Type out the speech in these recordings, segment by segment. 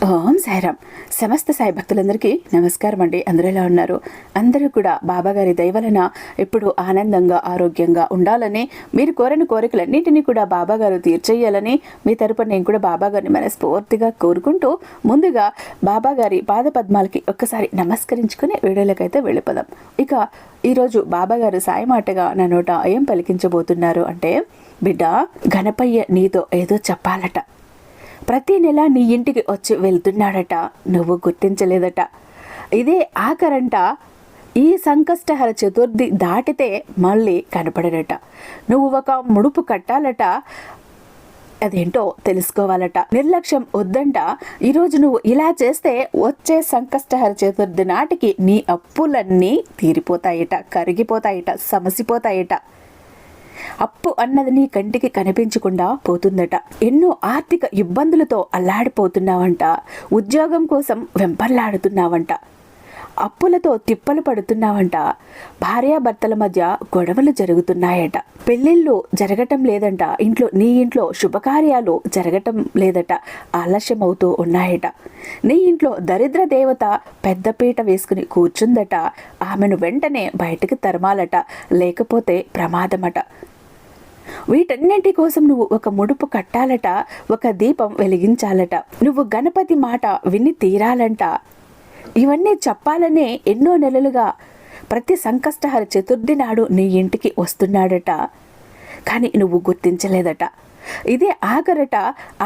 ఓం సాయిరామ్. సమస్త సాయి భక్తులందరికీ నమస్కారం అండి. అందరూ ఎలా ఉన్నారు? అందరూ కూడా బాబాగారి దయవలన ఎప్పుడు ఆనందంగా ఆరోగ్యంగా ఉండాలని, మీరు కోరిన కోరికలన్నింటినీ కూడా బాబాగారు తీర్చేయాలని మీ తరపున నేను కూడా బాబాగారిని మనస్ఫూర్తిగా కోరుకుంటూ ముందుగా బాబాగారి పాద పద్మాలకి ఒక్కసారి నమస్కరించుకుని వీడియోలకైతే వెళ్ళిపోదాం. ఇక ఈరోజు బాబాగారు సాయి మాటగా నా నోట ఏం పలికించబోతున్నారు అంటే, బిడ్డ, గణపయ్య నీతో ఏదో చెప్పాలట. ప్రతి నెల నీ ఇంటికి వచ్చి వెళ్తున్నాడట, నువ్వు గుర్తించలేదట. ఇదే ఆఖరంట. ఈ సంకష్టహర చతుర్థి దాటితే మళ్ళీ కనపడరట. నువ్వు ఒక ముడుపు కట్టాలట, అదేంటో తెలుసుకోవాలట. నిర్లక్ష్యం వద్దంట. ఈరోజు నువ్వు ఇలా చేస్తే వచ్చే సంకష్టహర చతుర్థి నాటికి నీ అప్పులన్నీ తీరిపోతాయట, కరిగిపోతాయట, సమసిపోతాయట. అప్పు అన్నది నీ కంటికి కనిపించకుండా పోతుందట. ఎన్నో ఆర్థిక ఇబ్బందులతో అల్లాడిపోతున్నావంట. ఉద్యోగం కోసం వెంపర్లాడుతున్నావంట. అప్పులతో తిప్పలు పడుతున్నావంట. భార్యాభర్తల మధ్య గొడవలు జరుగుతున్నాయట. పెళ్ళిళ్ళు జరగటం లేదంట. నీ ఇంట్లో శుభకార్యాలు జరగటం లేదట. ఆలస్యమవుతూ ఉన్నాయట. నీ ఇంట్లో దరిద్ర దేవత పెద్దపీట వేసుకుని కూర్చుందట. ఆమెను వెంటనే బయటికి తరమాలట, లేకపోతే ప్రమాదమట. వీటన్నింటి కోసం నువ్వు ఒక ముడుపు కట్టాలట, ఒక దీపం వెలిగించాలట. నువ్వు గణపతి మాట విని తీరాలంట. ఇవన్నీ చెప్పాలనే ఎన్నో నెలలుగా ప్రతి సంకష్టహర చతుర్థి నాడు నీ ఇంటికి వస్తున్నాడట, కానీ నువ్వు గుర్తించలేదట. ఇదే ఆఖరట.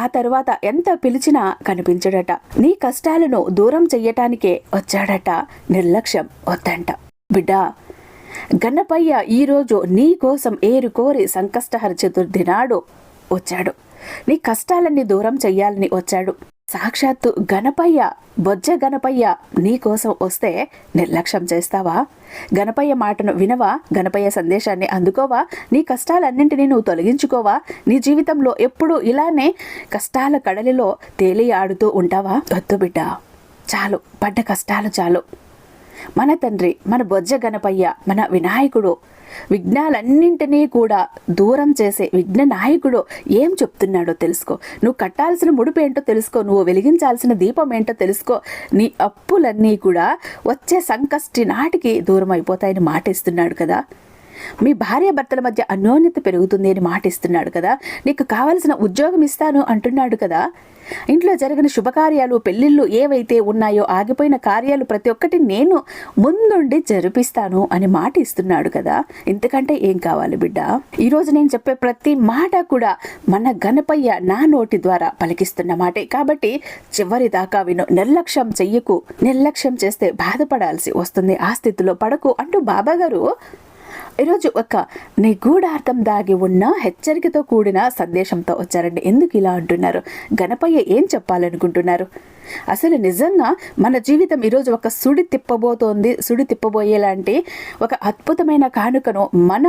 ఆ తర్వాత ఎంత పిలిచినా కనిపించడట. నీ కష్టాలను దూరం చెయ్యటానికే వచ్చాడట. నిర్లక్ష్యం వద్దంట. బిడ్డా, గణపయ్య ఈరోజు నీ కోసం ఏరుకోరి సంకష్టహర చతుర్థి నాడు వచ్చాడు. నీ కష్టాలన్నీ దూరం చెయ్యాలని వచ్చాడు. సాక్షాత్తు గణపయ్య, బొజ్జ గణపయ్య నీ కోసం వస్తే నిర్లక్ష్యం చేస్తావా? గణపయ్య మాటను వినవా? గణపయ్య సందేశాన్ని అందుకోవా? నీ కష్టాలన్నింటినీ నువ్వు తొలగించుకోవా? నీ జీవితంలో ఎప్పుడూ ఇలానే కష్టాల కడలిలో తేలి ఆడుతూ ఉంటావా? వద్దు బిడ్డ, చాలు, పడ్డ కష్టాలు చాలు. మన తండ్రి, మన బొజ్జ గణపయ్య, మన వినాయకుడు విఘ్నాలన్నింటినీ కూడా దూరం చేసే విఘ్న నాయకుడు ఏం చెప్తున్నాడో తెలుసుకో. నువ్వు కట్టాల్సిన ముడుపు ఏంటో తెలుసుకో. నువ్వు వెలిగించాల్సిన దీపం ఏంటో తెలుసుకో. నీ అప్పులన్నీ కూడా వచ్చే సంకష్టి నాటికి దూరం అయిపోతాయని మాట ఇస్తున్నాడు కదా. మీ భార్యాభర్తల మధ్య అన్యోన్యత పెరుగుతుంది అని మాట ఇస్తున్నాడు కదా. నీకు కావలసిన ఉద్యోగం ఇస్తాను అంటున్నాడు కదా. ఇంట్లో జరిగిన శుభకార్యాలు, పెళ్లిళ్ళు ఏవైతే ఉన్నాయో, ఆగిపోయిన కార్యాలు ప్రతి ఒక్కటి నేను ముందుండి జరిపిస్తాను అని మాట ఇస్తున్నాడు కదా. ఇంతకంటే ఏం కావాలి బిడ్డ? ఈరోజు నేను చెప్పే ప్రతి మాట కూడా మన గణపయ్య నా నోటి ద్వారా పలికిస్తున్న మాటే కాబట్టి చివరి దాకా విను. నిర్లక్ష్యం చెయ్యకు. నిర్లక్ష్యం చేస్తే బాధపడాల్సి వస్తుంది. ఆ స్థితిలో పడకు అంటూ బాబాగారు ఈరోజు ఒక నిగూఢార్థం దాగి ఉన్న హెచ్చరికతో కూడిన సందేశంతో వచ్చారండి. ఎందుకు ఇలా అంటున్నారు? గణపయ్య ఏం చెప్పాలనుకుంటున్నారు? అసలు నిజంగా మన జీవితం ఈరోజు ఒక సుడి తిప్పబోయేలాంటి ఒక అద్భుతమైన కానుకను మన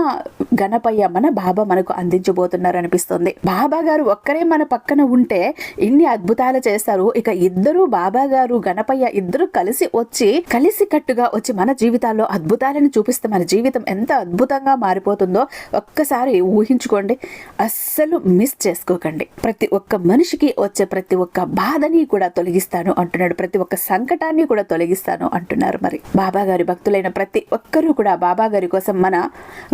గణపయ్య, మన బాబా మనకు అందించబోతున్నారు అనిపిస్తుంది. బాబా గారు ఒక్కరే మన పక్కన ఉంటే ఇన్ని అద్భుతాలు చేస్తారు. ఇక ఇద్దరు, బాబా గారు, గణపయ్య ఇద్దరు కలిసి కట్టుగా వచ్చి మన జీవితాల్లో అద్భుతాలను చూపిస్తే మన జీవితం ఎంత అద్భుతంగా మారిపోతుందో ఒక్కసారి ఊహించుకోండి. అస్సలు మిస్ చేసుకోకండి. ప్రతి ఒక్క మనిషికి వచ్చే ప్రతి ఒక్క బాధని కూడా తొలగిస్తాను అంటున్నాడు. ప్రతి ఒక్క సంకటాన్ని కూడా తొలగిస్తాను అంటున్నారు. మరి బాబా గారి భక్తులైన ప్రతి ఒక్కరూ కూడా బాబా గారి కోసం, మన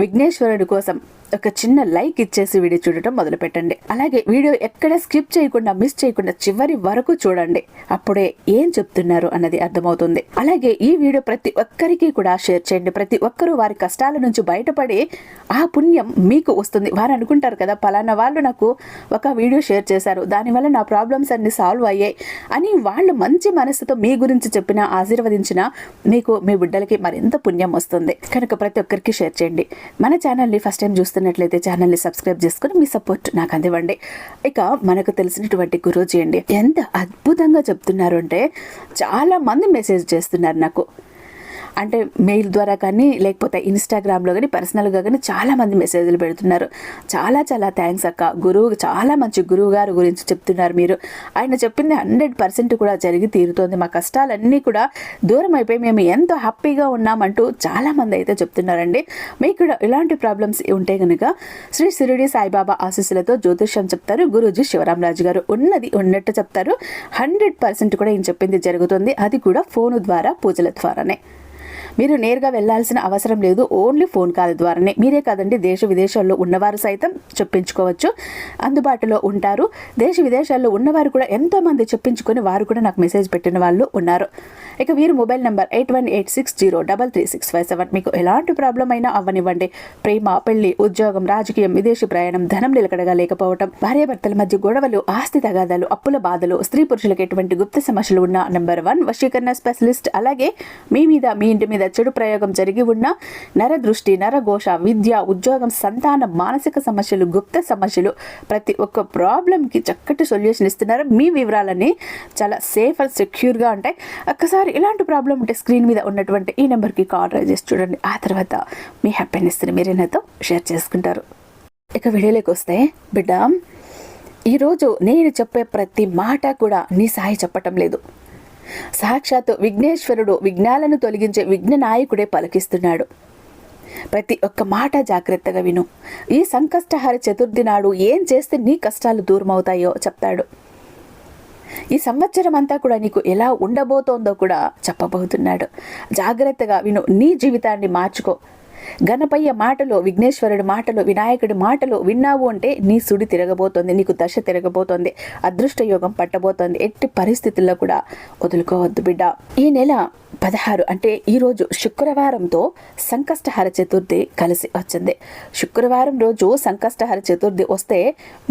విఘ్నేశ్వరుడి కోసం ఒక చిన్న లైక్ ఇచ్చేసి వీడియో చూడటం మొదలు పెట్టండి. అలాగే వీడియో ఎక్కడ స్కిప్ చేయకుండా, మిస్ చేయకుండా చివరి వరకు చూడండి. అప్పుడే ఏం చెప్తున్నారు అన్నది అర్థమవుతుంది. అలాగే ఈ వీడియో ప్రతి ఒక్కరికి కూడా షేర్ చేయండి. ప్రతి ఒక్కరూ వారి కష్టాల నుంచి బయటపడి ఆ పుణ్యం మీకు వస్తుంది. వారు అనుకుంటారు కదా, పలానా వాళ్ళు నాకు ఒక వీడియో షేర్ చేశారు, దానివల్ల నా ప్రాబ్లమ్స్ అన్ని సాల్వ్ అయ్యాయి అని వాళ్ళు మంచి మనసుతో మీ గురించి చెప్పిన, ఆశీర్వదించిన మీకు, మీ బిడ్డలకి మరింత పుణ్యం వస్తుంది. కనుక ప్రతి ఒక్కరికి షేర్ చేయండి. మన ఛానల్ని ఫస్ట్ టైం చూస్తున్నట్లయితే ఛానల్ని సబ్స్క్రైబ్ చేసుకుని మీ సపోర్ట్ నాకు అందివ్వండి. ఇక మనకు తెలిసినటువంటి గురూజీ అండి ఎంత అద్భుతంగా చెప్తున్నారు అంటే, చాలా మంది మెసేజ్ చేస్తున్నారు నాకు. అంటే మెయిల్ ద్వారా కానీ లేకపోతే ఇన్స్టాగ్రామ్లో కానీ పర్సనల్గా కానీ చాలామంది మెసేజ్లు పెడుతున్నారు. చాలా చాలా థ్యాంక్స్ అక్క, గురువు చాలా మంచి గురువు గారు గురించి చెప్తున్నారు మీరు. ఆయన చెప్పింది 100% కూడా జరిగి తీరుతోంది. మా కష్టాలన్నీ కూడా దూరం అయిపోయి మేము ఎంతో హ్యాపీగా ఉన్నామంటూ చాలామంది అయితే చెప్తున్నారండి. మీకు కూడా ఇలాంటి ప్రాబ్లమ్స్ ఉంటే కనుక శ్రీ షిరిడి సాయిబాబా ఆశీస్సులతో జ్యోతిష్యం చెప్తారు గురూజీ శివరామరాజు గారు. ఉన్నది ఉన్నట్టు చెప్తారు. 100% కూడా ఈయన చెప్పింది జరుగుతుంది. అది కూడా ఫోను ద్వారా, పూజల ద్వారానే. మీరు నేరుగా వెళ్లాల్సిన అవసరం లేదు. ఓన్లీ ఫోన్ కాల్ ద్వారానే. మీరే కాదండి, దేశ విదేశాల్లో ఉన్నవారు సైతం చెప్పించుకోవచ్చు. అందుబాటులో ఉంటారు. దేశ విదేశాల్లో ఉన్నవారు కూడా ఎంతోమంది చెప్పించుకొని వారు కూడా నాకు మెసేజ్ పెట్టిన వాళ్ళు ఉన్నారు. ఇక వీరు మొబైల్ నెంబర్ 8186033657. మీకు ఎలాంటి ప్రాబ్లం అయినా అవ్వనివ్వండి. ప్రేమ, పెళ్లి, ఉద్యోగం, రాజకీయం, విదేశీ ప్రయాణం, ధనం నిలకడగా లేకపోవడం, భార్యాభర్తల మధ్య గొడవలు, ఆస్తి తగాదాలు, అప్పుల బాధలు, స్త్రీ పురుషులకు ఎటువంటి గుప్త సమస్యలు ఉన్న నంబర్ 1 వశీకరణ స్పెషలిస్ట్. అలాగే మీ మీద, మీ ఇంటి మీద చెడు ప్రయోగం జరిగి ఉన్న నరదృష్టి, నరఘోష, విద్య, ఉద్యోగం, సంతానం, మానసిక సమస్యలు, గుప్త సమస్యలు, ప్రతి ఒక్క ప్రాబ్లంకి చక్కటి సొల్యూషన్ ఇస్తున్నారు. మీ వివరాలన్నీ చాలా సేఫ్ అండ్ సెక్యూర్గా ఉంటాయి. ఒక్కసారి ఇలాంటి ప్రాబ్లం ఉంటే స్క్రీన్ మీద ఉన్నటువంటి ఈ నెంబర్కి కాల్ చేసి చూడండి. ఆ తర్వాత మీ హ్యాపీనెస్ని మీరే నాతో షేర్ చేసుకుంటారు. ఇక వీడియోలోకి వస్తే, బిడ్డ, ఈరోజు నేను చెప్పే ప్రతి మాట కూడా నీ సాయి చెప్పటం లేదు. సాక్షాత్తు విఘ్నేశ్వరుడు విఘ్నాలను తొలగించే విఘ్న నాయకుడే పలికిస్తున్నాడు. ప్రతి ఒక్క మాట జాగ్రత్తగా విను. ఈ సంకష్టహార చతుర్థి నాడు ఏం చేస్తే నీ కష్టాలు దూరం అవుతాయో చెప్తాడు. ఈ సంవత్సరం అంతా కూడా నీకు ఎలా ఉండబోతోందో కూడా చెప్పబోతున్నాడు. జాగ్రత్తగా విను. నీ జీవితాన్ని మార్చుకో. గణపయ్య మాటలు, విఘ్నేశ్వరుడి మాటలు, వినాయకుడి మాటలు విన్నావు అంటే నీ సుడి తిరగబోతోంది, నీకు దశ తిరగబోతోంది, అదృష్ట యోగం పట్టబోతోంది. ఎట్టి పరిస్థితుల్లో కూడా వదులుకోవద్దు బిడ్డ. ఈ నెల 16 అంటే ఈరోజు శుక్రవారంతో సంకష్టహార చతుర్థి కలిసి వచ్చింది. శుక్రవారం రోజు సంకష్టహార చతుర్థి వస్తే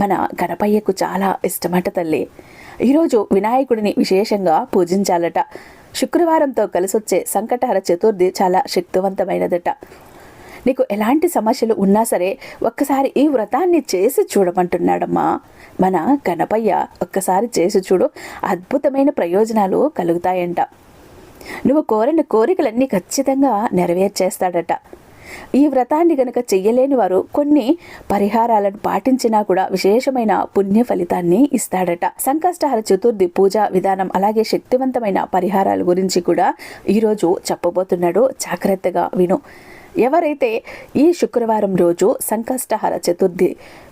మన గణపయ్యకు చాలా ఇష్టమట తల్లి. ఈరోజు వినాయకుడిని విశేషంగా పూజించాలట. శుక్రవారంతో కలిసొచ్చే సంకటహర చతుర్థి చాలా శక్తివంతమైనదట. నీకు ఎలాంటి సమస్యలు ఉన్నా సరే ఒక్కసారి ఈ వ్రతాన్ని చేసి చూడమంటున్నాడమ్మా మన గణపయ్య. ఒక్కసారి చేసి చూడు, అద్భుతమైన ప్రయోజనాలు కలుగుతాయంట. నువ్వు కోరిన కోరికలన్నీ ఖచ్చితంగా నెరవేర్చేస్తాడట. ఈ వ్రతాన్ని గనక చెయ్యలేని వారు కొన్ని పరిహారాలను పాటించినా కూడా విశేషమైన పుణ్య ఫలితాన్ని ఇస్తాడట. సంకష్టహార చతుర్థి పూజా విధానం అలాగే శక్తివంతమైన పరిహారాల గురించి కూడా ఈరోజు చెప్పబోతున్నాడు. జాగ్రత్తగా విను. ఎవరైతే ఈ శుక్రవారం రోజు సంకష్టహార చతుర్థి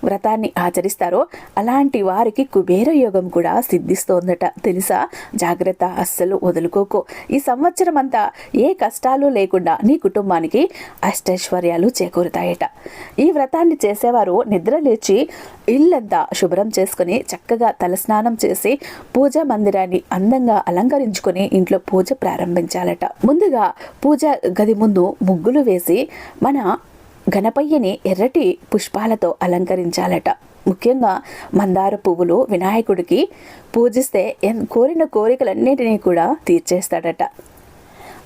వ్రతాన్ని ఆచరిస్తారో అలాంటి వారికి కుబేర యోగం కూడా సిద్ధిస్తోందట. తెలుసా? జాగ్రత్త, అస్సలు వదులుకోకు. ఈ సంవత్సరం అంతా ఏ కష్టాలు లేకుండా నీ కుటుంబానికి అష్టైశ్వర్యాలు చేకూరుతాయట. ఈ వ్రతాన్ని చేసేవారు నిద్ర లేచి ఇల్లంతా శుభ్రం చేసుకుని చక్కగా తలస్నానం చేసి పూజా మందిరాన్ని అందంగా అలంకరించుకొని ఇంట్లో పూజ ప్రారంభించాలట. ముందుగా పూజ గది ముందు ముగ్గులు వేసి మన గణపయ్యని ఎర్రటి పుష్పాలతో అలంకరించాలట. ముఖ్యంగా మందార పువ్వులు వినాయకుడికి పూజిస్తే కోరిన కోరికలన్నిటినీ కూడా తీర్చేస్తాడట.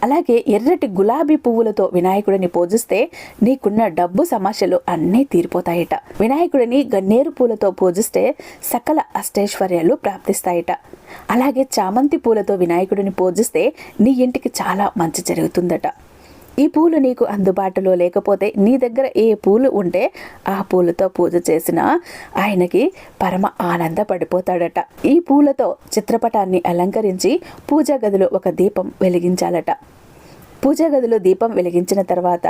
అలాగే ఎర్రటి గులాబీ పువ్వులతో వినాయకుడిని పూజిస్తే నీకున్న డబ్బు సమస్యలు అన్నీ తీరిపోతాయట. వినాయకుడిని గన్నేరు పూలతో పూజిస్తే సకల అష్టైశ్వర్యాలు ప్రాప్తిస్తాయట. అలాగే చామంతి పూలతో వినాయకుడిని పూజిస్తే నీ ఇంటికి చాలా మంచి జరుగుతుందట. ఈ పూలు నీకు అందుబాటులో లేకపోతే నీ దగ్గర ఏ పూలు ఉంటే ఆ పూలతో పూజ చేసినా ఆయనకి పరమ ఆనందపడిపోతాడట. ఈ పూలతో చిత్రపటాన్ని అలంకరించి పూజా గదిలో ఒక దీపం వెలిగించాలట. పూజా గదిలో దీపం వెలిగించిన తర్వాత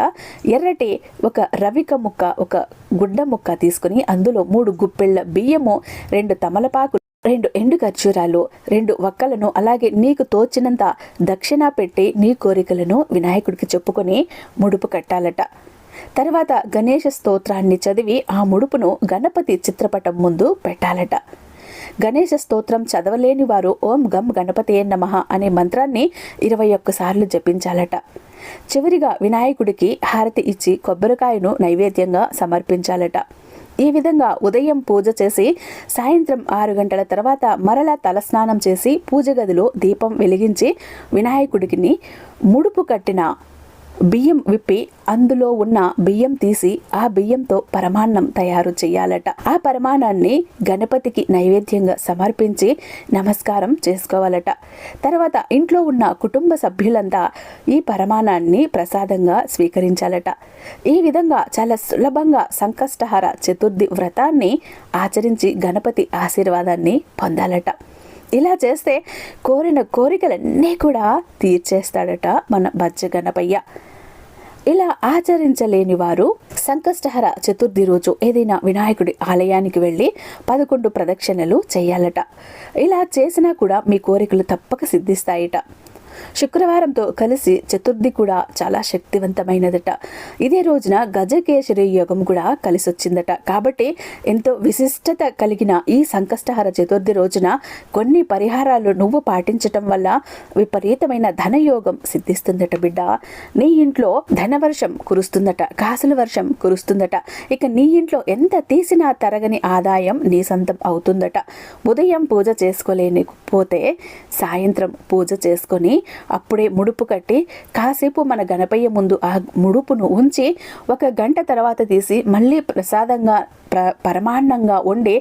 ఎర్రటి ఒక రవిక ముక్క, ఒక గుడ్డ ముక్క తీసుకుని అందులో 3 గుప్పెళ్ళ బియ్యము, 2 తమలపాకులు, 2 ఎండు ఖర్జూరాలు, 2 వక్కలను అలాగే నీకు తోచినంత దక్షిణ పెట్టి నీ కోరికలను వినాయకుడికి చెప్పుకొని ముడుపు కట్టాలట. తర్వాత గణేష స్తోత్రాన్ని చదివి ఆ ముడుపును గణపతి చిత్రపటం ముందు పెట్టాలట. గణేష స్తోత్రం చదవలేని వారు ఓం గం గణపతే నమః అనే మంత్రాన్ని 21 సార్లు జపించాలట. చివరిగా వినాయకుడికి హారతి ఇచ్చి కొబ్బరికాయను నైవేద్యంగా సమర్పించాలట. ఈ విధంగా ఉదయం పూజ చేసి సాయంత్రం 6 గంటల తర్వాత మరలా తలస్నానం చేసి పూజ గదిలో దీపం వెలిగించి వినాయకుడికి ముడుపు కట్టిన బియ్యం విప్పి అందులో ఉన్న బియ్యం తీసి ఆ బియ్యంతో పరమాన్నం తయారు చేయాలట. ఆ పరమాన్నాన్ని గణపతికి నైవేద్యంగా సమర్పించి నమస్కారం చేసుకోవాలట. తర్వాత ఇంట్లో ఉన్న కుటుంబ సభ్యులంతా ఈ పరమాన్నాన్ని ప్రసాదంగా స్వీకరించాలట. ఈ విధంగా చాలా సులభంగా సంకష్టహర చతుర్థి వ్రతాన్ని ఆచరించి గణపతి ఆశీర్వాదాన్ని పొందాలట. ఇలా చేస్తే కోరిన కోరికలన్నీ కూడా తీర్చేస్తాడట మన బజ్జ గణపయ్య. ఇలా ఆచరించలేని వారు సంకష్టహర చతుర్థి రోజు ఏదైనా వినాయకుడి ఆలయానికి వెళ్ళి 11 ప్రదక్షిణలు చేయాలట. ఇలా చేసినా కూడా మీ కోరికలు తప్పక సిద్ధిస్తాయిట. శుక్రవారంతో కలిసి చతుర్థి కూడా చాలా శక్తివంతమైనదట. ఇదే రోజున గజకేశరి యోగం కూడా కలిసి వచ్చిందట. కాబట్టి ఎంతో విశిష్టత కలిగిన ఈ సంకష్టహర చతుర్థి రోజున కొన్ని పరిహారాలు నువ్వు పాటించటం వల్ల విపరీతమైన ధనయోగం సిద్ధిస్తుందట బిడ్డ. నీ ఇంట్లో ధనవర్షం కురుస్తుందట, కాసుల వర్షం కురుస్తుందట. ఇక నీ ఇంట్లో ఎంత తీసినా తరగని ఆదాయం నీ సొంతం అవుతుందట. ఉదయం పూజ చేసుకోలేకపోతే సాయంత్రం పూజ చేసుకొని అప్పుడే ముడుపు కట్టి కాసేపు మన గణపయ్య ముందు ఆ ముడుపును ఉంచి 1 గంట తర్వాత తీసి మళ్ళీ ప్రసాదంగా పరమాన్నంగా వండి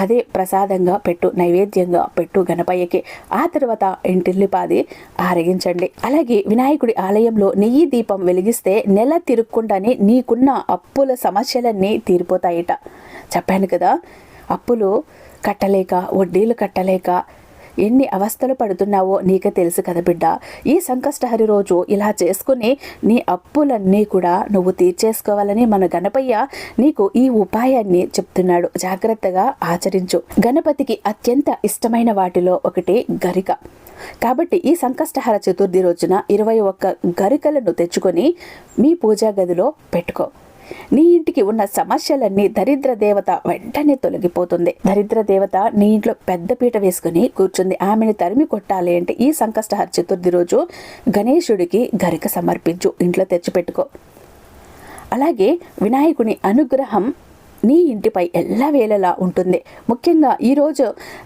అదే ప్రసాదంగా పెట్టు, నైవేద్యంగా పెట్టు గణపయ్యకి. ఆ తర్వాత ఇంటిల్లిపాది ఆరగించండి. అలాగే వినాయకుడి ఆలయంలో నెయ్యి దీపం వెలిగిస్తే నెల తిరుక్కుండానే నీకున్న అప్పుల సమస్యలన్నీ తీరిపోతాయిట. చెప్పాను కదా, అప్పులు కట్టలేక, వడ్డీలు కట్టలేక ఎన్ని అవస్థలు పడుతున్నావో నీకే తెలుసు కదా బిడ్డ. ఈ సంకష్టహరి రోజు ఇలా చేసుకుని నీ అప్పులన్నీ కూడా నువ్వు తీర్చేసుకోవాలని మన గణపయ్య నీకు ఈ ఉపాయాన్ని చెప్తున్నాడు. జాగ్రత్తగా ఆచరించు. గణపతికి అత్యంత ఇష్టమైన వాటిలో ఒకటి గరిక. కాబట్టి ఈ సంకష్టహర చతుర్థి రోజున 21 గరికలను తెచ్చుకొని మీ పూజా గదిలో పెట్టుకో. నీ ఇంటికి ఉన్న సమస్యలన్నీ దరిద్ర దేవత వెంటనే తొలగిపోతుంది. దరిద్ర దేవత నీ ఇంట్లో పెద్ద పీట వేసుకుని కూర్చుంది. ఆమెను తరిమి కొట్టాలి అంటే ఈ సంకష్టహర చతుర్థి రోజు గణేశుడికి గరిక సమర్పించు, ఇంట్లో తెచ్చిపెట్టుకో. అలాగే వినాయకుని అనుగ్రహం నీ ఇంటిపై ఎల్లవేళలా ఉంటుంది. ముఖ్యంగా ఈరోజు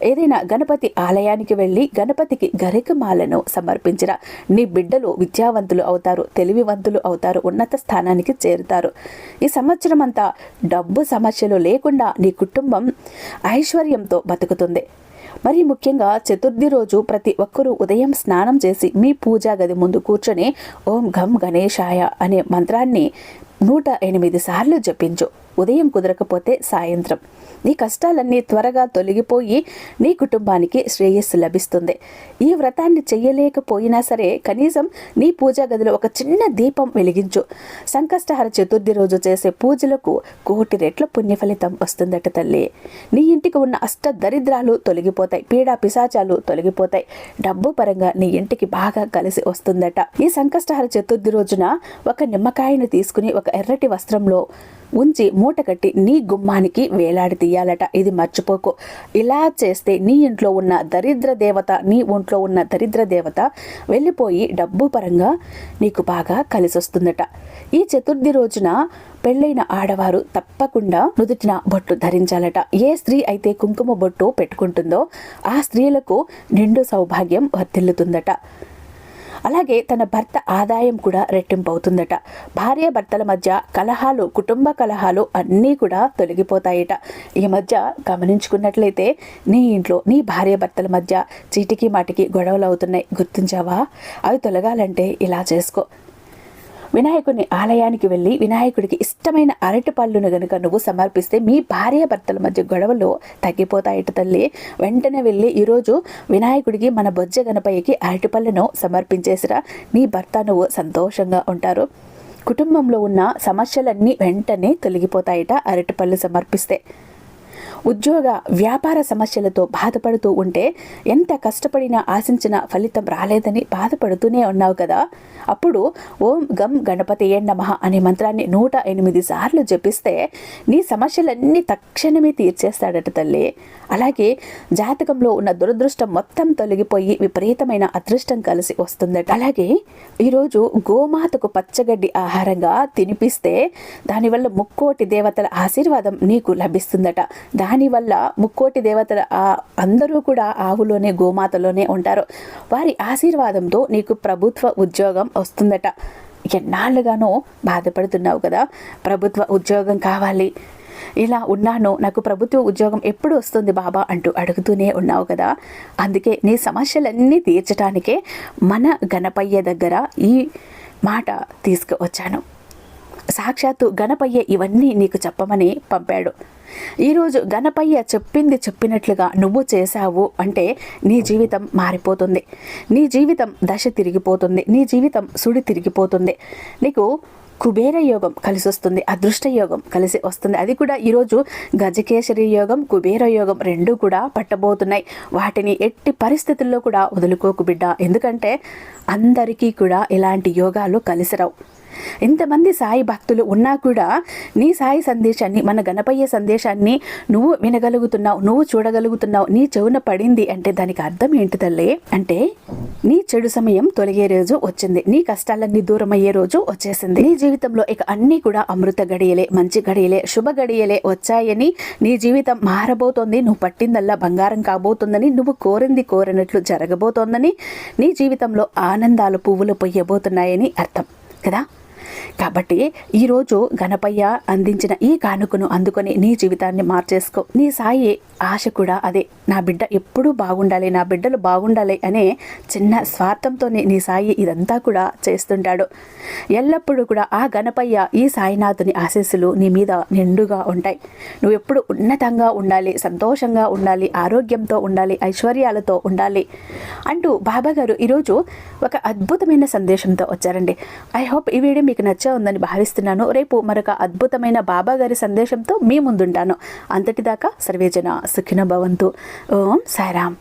ఏదైనా గణపతి ఆలయానికి వెళ్ళి గణపతికి గరికమాలను సమర్పించిన నీ బిడ్డలు విద్యావంతులు అవుతారు, తెలివివంతులు అవుతారు, ఉన్నత స్థానానికి చేరుతారు. ఈ సంవత్సరం అంతా డబ్బు సమస్యలు లేకుండా నీ కుటుంబం ఐశ్వర్యంతో బతుకుతుంది. మరి ముఖ్యంగా చతుర్థి రోజు ప్రతి ఒక్కరూ ఉదయం స్నానం చేసి మీ పూజా గది ముందు కూర్చొని ఓం ఘం గణేశాయ అనే మంత్రాన్ని 108 సార్లు జపించు. ఉదయం కుదరకపోతే సాయంత్రం. నీ కష్టాలన్నీ త్వరగా తొలగిపోయి నీ కుటుంబానికి శ్రేయస్సు లభిస్తుంది. ఈ వ్రతాన్ని చెయ్యలేకపోయినా సరే కనీసం నీ పూజా గదిలో ఒక చిన్న దీపం వెలిగించు. సంకష్టహర చతుర్థి రోజు చేసే పూజలకు 1,000,000 రెట్ల పుణ్య ఫలితం వస్తుందట తల్లి. నీ ఇంటికి ఉన్న అష్ట దరిద్రాలు తొలగిపోతాయి, పీడా పిశాచాలు తొలగిపోతాయి, డబ్బు పరంగా నీ ఇంటికి బాగా కలిసి వస్తుందట. ఈ సంకష్టహర చతుర్థి రోజున ఒక నిమ్మకాయను తీసుకుని ఒక ఎర్రటి వస్త్రంలో ఉంచి మూట కట్టి నీ గుమ్మానికి వేలాడి తీయాలట. ఇది మర్చిపోకు. ఇలా చేస్తే నీ ఇంట్లో ఉన్న దరిద్ర దేవత, నీ ఒంట్లో ఉన్న దరిద్ర దేవత వెళ్ళిపోయి డబ్బు పరంగా నీకు బాగా కలిసి వస్తుందట. ఈ చతుర్థి రోజున పెళ్ళైన ఆడవారు తప్పకుండా నుదుటిన బొట్టు ధరించాలట. ఏ స్త్రీ అయితే కుంకుమ బొట్టు పెట్టుకుంటుందో ఆ స్త్రీలకు నిండు సౌభాగ్యం వర్ధిల్లుతుందట. అలాగే తన భర్త ఆదాయం కూడా రెట్టింపు అవుతుందట. భార్య భర్తల మధ్య కలహాలు, కుటుంబ కలహాలు అన్నీ కూడా తొలగిపోతాయట. ఈ మధ్య గమనించుకున్నట్లయితే నీ ఇంట్లో నీ భార్య భర్తల మధ్య చీటికి మాటికి గొడవలు అవుతున్నాయి. గుర్తించావా? అవి తొలగాలంటే ఇలా చేసుకో. వినాయకుని ఆలయానికి వెళ్ళి వినాయకుడికి ఇష్టమైన అరటి పళ్ళును గనుక నువ్వు సమర్పిస్తే మీ భార్య భర్తల మధ్య గొడవలు తగ్గిపోతాయట తల్లి. వెంటనే వెళ్ళి ఈరోజు వినాయకుడికి మన బొజ్జ గణపయ్యకి అరటి పళ్ళను సమర్పించేసిరా. నీ భర్త నువ్వు సంతోషంగా ఉంటారు. కుటుంబంలో ఉన్న సమస్యలన్నీ వెంటనే తొలగిపోతాయట అరటిపళ్ళు సమర్పిస్తే. ఉద్యోగ వ్యాపార సమస్యలతో బాధపడుతూ ఉంటే ఎంత కష్టపడినా ఆశించిన ఫలితం రాలేదని బాధపడుతూనే ఉన్నావు కదా. అప్పుడు ఓం గం గణపతియే నమః అనే మంత్రాన్ని 108 సార్లు జపిస్తే నీ సమస్యలన్నీ తక్షణమే తీర్చేస్తాడట తల్లి. అలాగే జాతకంలో ఉన్న దురదృష్టం మొత్తం తొలగిపోయి విపరీతమైన అదృష్టం కలిసి వస్తుందట. అలాగే ఈరోజు గోమాతకు పచ్చగడ్డి ఆహారంగా తినిపిస్తే దానివల్ల 3,000,000 దేవతల ఆశీర్వాదం నీకు లభిస్తుందట. దానివల్ల 3,000,000 దేవతల అందరూ కూడా ఆవులోనే గోమాతలోనే ఉంటారు. వారి ఆశీర్వాదంతో నీకు ప్రభుత్వ ఉద్యోగం వస్తుందట. ఎన్నాళ్ళుగానో బాధపడుతున్నావు కదా, ప్రభుత్వ ఉద్యోగం కావాలి, ఇలా ఉన్నాను, నాకు ప్రభుత్వ ఉద్యోగం ఎప్పుడు వస్తుంది బాబా అంటూ అడుగుతూనే ఉన్నావు కదా. అందుకే నీ సమస్యలన్నీ తీర్చడానికే మన గణపయ్య దగ్గర ఈ మాట తీసుకువచ్చాను. సాక్షాత్తు గణపయ్య ఇవన్నీ నీకు చెప్పమని పంపాడు. ఈరోజు గణపయ్య చెప్పింది చెప్పినట్లుగా నువ్వు చేశావు అంటే నీ జీవితం మారిపోతుంది, నీ జీవితం దశ తిరిగిపోతుంది, నీ జీవితం సుడి తిరిగిపోతుంది. నీకు కుబేర యోగం కలిసి వస్తుంది, అదృష్ట యోగం కలిసి వస్తుంది. అది కూడా ఈరోజు గజకేసరి యోగం, కుబేర యోగం రెండూ కూడా పట్టబోతున్నాయి. వాటిని ఎట్టి పరిస్థితుల్లో కూడా వదులుకోకు బిడ్డ. ఎందుకంటే అందరికీ కూడా ఇలాంటి యోగాలు కలిసిరావు. ఇంతమంది సాయి భక్తులు ఉన్నా కూడా నీ సాయి సందేశాన్ని, మన గణపయ్య సందేశాన్ని నువ్వు వినగలుగుతున్నావు, నువ్వు చూడగలుగుతున్నావు, నీ చెవున పడింది అంటే దానికి అర్థం ఏంటి తల్లి అంటే నీ చెడు సమయం తొలగే రోజు వచ్చింది, నీ కష్టాలన్నీ దూరం అయ్యే రోజు వచ్చేసింది. నీ జీవితంలో ఇక అన్నీ కూడా అమృత గడియలే, మంచి గడియలే, శుభ గడియలే వచ్చాయని, నీ జీవితం మారబోతోంది, నువ్వు పట్టిందల్లా బంగారం కాబోతుందని, నువ్వు కోరింది కోరినట్లు జరగబోతోందని, నీ జీవితంలో ఆనందాలు పువ్వులు పొయ్యబోతున్నాయని అర్థం కదా. కాబట్టి ఈరోజు గణపయ్య అందించిన ఈ కానుకను అందుకొని నీ జీవితాన్ని మార్చేసుకో. నీ సాయి ఆశ కూడా అదే, నా బిడ్డ ఎప్పుడూ బాగుండాలి, నా బిడ్డలు బాగుండాలి అనే చిన్న స్వార్థంతోనే నీ సాయి ఇదంతా కూడా చేస్తుంటాడు. ఎల్లప్పుడూ కూడా ఆ గణపయ్య, ఈ సాయినాథుని ఆశీస్సులు నీ మీద నిండుగా ఉంటాయి. నువ్వు ఎప్పుడు ఉన్నతంగా ఉండాలి, సంతోషంగా ఉండాలి, ఆరోగ్యంతో ఉండాలి, ఐశ్వర్యాలతో ఉండాలి అంటూ బాబా గారు ఈరోజు ఒక అద్భుతమైన సందేశంతో వచ్చారండి. ఐ హోప్ ఈ వీడియో మీకు నచ్చే ఉందని భావిస్తున్నాను. రేపు మరొక అద్భుతమైన బాబా గారి సందేశంతో మీ ముందుంటాను. అంతటిదాకా సర్వేజన సుఖినో భవంతు. ఓం సాయిరామ్.